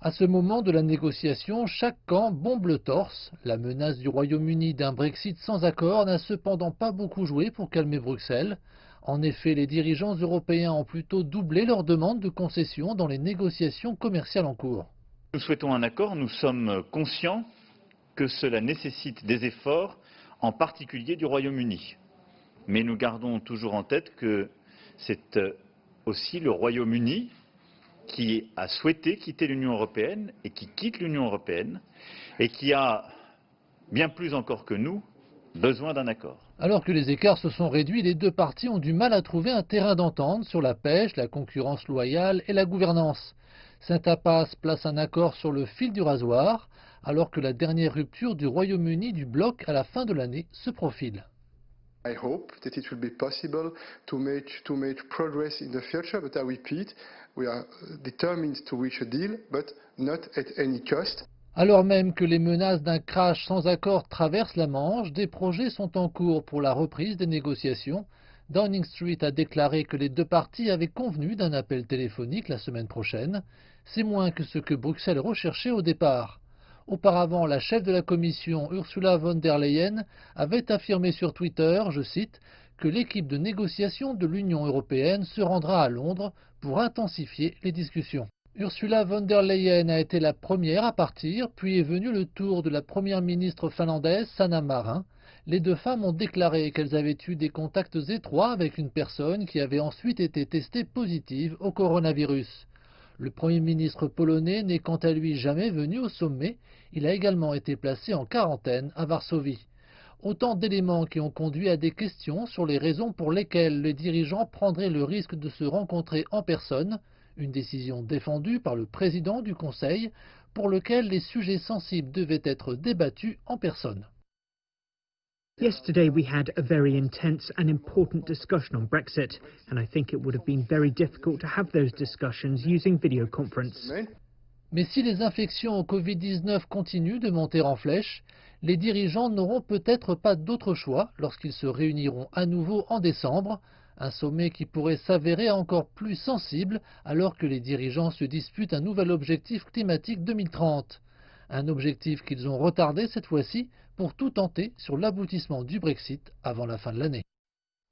À ce moment de la négociation, chaque camp bombe le torse. La menace du Royaume-Uni d'un Brexit sans accord n'a cependant pas beaucoup joué pour calmer Bruxelles. En effet, les dirigeants européens ont plutôt doublé leur demande de concession dans les négociations commerciales en cours. Nous souhaitons un accord, nous sommes conscients que cela nécessite des efforts, en particulier du Royaume-Uni. Mais nous gardons toujours en tête que c'est aussi le Royaume-Uni qui a souhaité quitter l'Union européenne et qui quitte l'Union européenne et qui a, bien plus encore que nous, besoin d'un accord. Alors que les écarts se sont réduits, les deux parties ont du mal à trouver un terrain d'entente sur la pêche, la concurrence loyale et la gouvernance. Saint-Apas place un accord sur le fil du rasoir, alors que la dernière rupture du Royaume-Uni du bloc à la fin de l'année se profile. I hope that it will be possible to make progress in the future, but I repeat, we are determined to reach a deal, but not at any cost. Alors même que les menaces d'un crash sans accord traversent la Manche, des projets sont en cours pour la reprise des négociations. Downing Street a déclaré que les deux parties avaient convenu d'un appel téléphonique la semaine prochaine. C'est moins que ce que Bruxelles recherchait au départ. Auparavant, la chef de la Commission, Ursula von der Leyen, avait affirmé sur Twitter, je cite, que l'équipe de négociation de l'Union européenne se rendra à Londres pour intensifier les discussions. Ursula von der Leyen a été la première à partir, puis est venu le tour de la première ministre finlandaise Sanna Marin. Les deux femmes ont déclaré qu'elles avaient eu des contacts étroits avec une personne qui avait ensuite été testée positive au coronavirus. Le Premier ministre polonais n'est quant à lui jamais venu au sommet. Il a également été placé en quarantaine à Varsovie. Autant d'éléments qui ont conduit à des questions sur les raisons pour lesquelles les dirigeants prendraient le risque de se rencontrer en personne, une décision défendue par le président du Conseil pour lequel les sujets sensibles devaient être débattus en personne. Yesterday we had a very intense and important discussion on Brexit, and I think it would have been very difficult to have those discussions using video conference. Mais si les infections au Covid-19 continuent de monter en flèche, les dirigeants n'auront peut-être pas d'autre choix lorsqu'ils se réuniront à nouveau en décembre, un sommet qui pourrait s'avérer encore plus sensible alors que les dirigeants se disputent un nouvel objectif climatique 2030. Un objectif qu'ils ont retardé cette fois-ci pour tout tenter sur l'aboutissement du Brexit avant la fin de l'année.